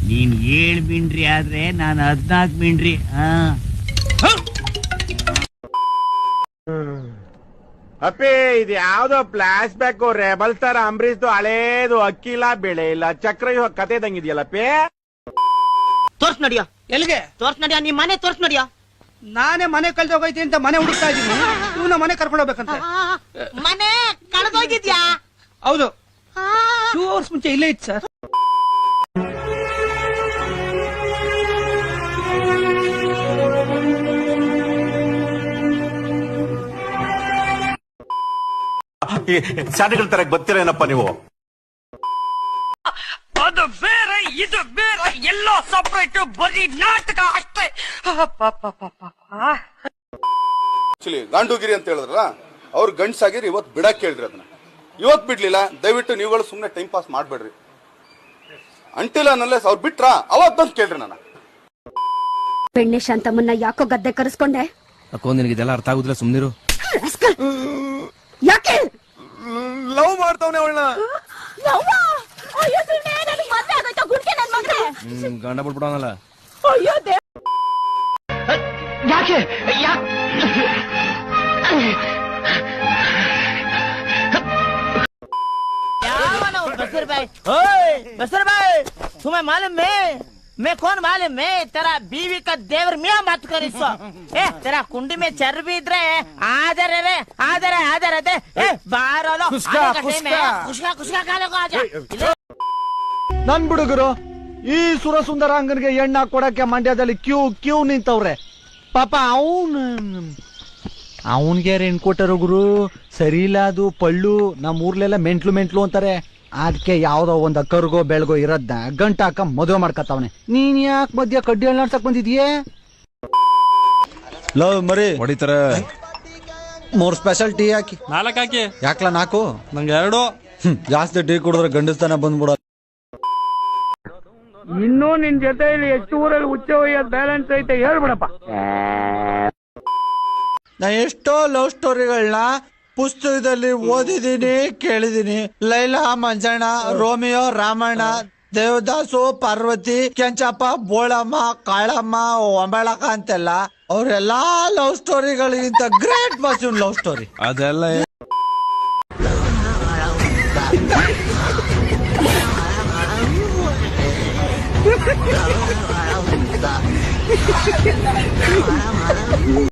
ನೀನ್ 7 ಮಿಂಡ್ರಿ ಆದ್ರೆ ನಾನು 14 ಮಿಂಡ್ರಿ. ಅಪ್ಪಿ ಇದು ಯಾವ್ದೋ ಫ್ಲಾಶ್ ಬ್ಯಾಕ್ ರೆಬಲ್ ತರ ಅಂಬರೀಶ್ದು ಹಳೇದು ಅಕ್ಕಿ ಇಲ್ಲ ಬೆಳೆ ಇಲ್ಲ ಚಕ್ರ ಕತೆ ಇದಂಗಿದ್ಯಲ್ಲಪ್ಪಿ. ತೋರ್ಸ್ ನಡಿಯೋ. ಎಲ್ಲಿಗೆ ತೋರ್ಸ್ ನಡಿಯೋ, ನಿಮ್ ಮನೆ ತೋರ್ಸ್ ನಡಿಯೋ. ನಾನೇ ಮನೆ ಕಳ್ದೋಗೈತಿ ಅಂತ ಮನೆ ಹುಡುಕ್ತಾ ಇದೀನಿ. ಇವನ ಮನೆ ಕರ್ಕೊಂಡು ಹೋಗ್ಬೇಕಂತ. ಮನೆ ಕಳೆದೋಗಿದ್ಯಾ? ಹೌದು, 2 hours ಮುಂಚೆ ಇಲ್ಲೇ ಇತ್ತು ಸರ್. ಶಾಲೆಗಳ ತರ ಬರ್ತೀರೇನಪ್ಪ ನೀವು? ಅದು ಬೇರೆ ಇದು ಬೇರೆ, ಎಲ್ಲೋ ಸಪರೇಟ್, ಬರೀ ನಾಟಕ ಅಷ್ಟೇ. ಗಾಂಡುಗಿರಿ ಅಂತ ಹೇಳಿದ್ರಲ್ಲ, ಅವ್ರು ಗಂಡ್ಸಾಗಿರಿ ಇವತ್ತು ಬಿಡಕ್ ಕೇಳ್ರಿ. ಅದನ್ನ ಇವತ್ತು ಬಿಡ್ಲಿಲ್ಲ, ದಯವಿಟ್ಟು ನೀವುಗಳು ಸುಮ್ಮನೆ ಟೈಮ್ ಪಾಸ್ ಮಾಡ್ಬೇಡ್ರಿ. ಅಂಟಿಲ್ಲ ಅನ್ನಲ್ಲೇ ಅವ್ರು ಬಿಟ್ರ ಅವತ್ ಬಂದು ಕೇಳ್ರಿ. ನನ್ನ ಬೆಣ್ಣೆ ಶಾಂತಮ್ಮನ್ನ ಯಾಕೋ ಗದ್ದೆ ಕರೆಸ್ಕೊಂಡೆ? ಅಕ್ಕೋ ನಿನಗಿದೆಲ್ಲ ಅರ್ಥ ಆಗುದಿಲ್ಲ, ಸುಮ್ನಿರು. ಯಾಕೆ ಲವ್ ಮಾಡ್ತಾವನೆ ಅವಳನ್ನ? ಗಂಡ ಬಿಡ್ಬಿಡೋನಲ್ಲ. ಯಾಕೆ बसर भाई तुम्हें मालूम मैं कौन मालूम? मैं तेरा बीवी का देवर मियाँ मत कर इसको. तेरा कुंडी में चर्बी इधरे आदर रे आदर आदर दे बाहर लो. खुशका खा लो. आजा ನನ್ ಬಿಡುಗರು ಈ ಸುರಸುಂದರ ಅಂಗನಿಗೆ ಎಣ್ಣ ಕೊಡಕ್ಕೆ ಮಂಡ್ಯದಲ್ಲಿ ಕ್ಯೂ ನಿಂತವ್ರೆ. ಪಾಪ ಅವನ್ಗೆ ಹೆಣ್ ಕೊಟ್ಟರು ಗುರು. ಸರಿ ಇಲ್ಲ, ಅದು ಪಳ್ಳು. ನಮ್ಮ ಊರ್ಲೆಲ್ಲ ಮೆಂಟ್ಲು ಅಂತಾರೆ. ಅದಕ್ಕೆ ಯಾವ್ದೋ ಒಂದ್ ಕರ್ಗೋ ಬೆಳಗೋ ಇರದ್ನ ಗಂಟ ಹಾಕ ಮದುವೆ ಮಾಡ್ಕತ್ತವನೆ. ನೀನ್ ಯಾಕೆ ಮಧ್ಯ ಕಡ್ಡಿ ಹಣ್ಣಾಡ್ಸಕ್ ಬಂದಿದ್ಯೆ? ಲವ್ ಮರಿ ಹೊಡಿತಾರ. 3 ಸ್ಪೆಷಲ್ ಟೀ ಹಾಕಿ. 4 ಹಾಕಿ. ಯಾಕ್ಲ 4? ನಂಗೆ 2. ಜಾಸ್ತಿ ಟೀ ಕುಡಿದ್ರೆ ಗಂಡಸ್ತಾನ ಬಂದ್ಬಿಡ. ಇನ್ನೂ ನಿನ್ ಜೊತೆಯಲ್ಲಿ ಎಷ್ಟು ಊರಲ್ಲಿ ಹುಚ್ಚ ಒಯ್ಯೋದ್ ಬ್ಯಾಲೆನ್ಸ್ ಐತೆ ಹೇಳ್ಬಿಡಪ್ಪ. ನಾ ಎಷ್ಟೋ ಲವ್ ಸ್ಟೋರಿಗಳನ್ನ ಪುಸ್ತಕದಲ್ಲಿ ಓದಿದೀನಿ, ಕೇಳಿದೀನಿ. ಲೈಲಾ ಮಂಜಣ್ಣ, ರೋಮಿಯೋ ರಾಮಣ್ಣ, ದೇವದಾಸು, ಪಾರ್ವತಿ, ಕೆಂಚಪ್ಪ, ಬೋಳಮ್ಮ, ಕಾಳಮ್ಮ, ಒಂಬಳಕ ಅಂತೆಲ್ಲ ಅವ್ರೆಲ್ಲಾ ಲವ್ ಸ್ಟೋರಿಗಳಿಗಿಂತ ಗ್ರೇಟ್ ಬಸ್ ಲವ್ ಸ್ಟೋರಿ ಅದೆಲ್ಲ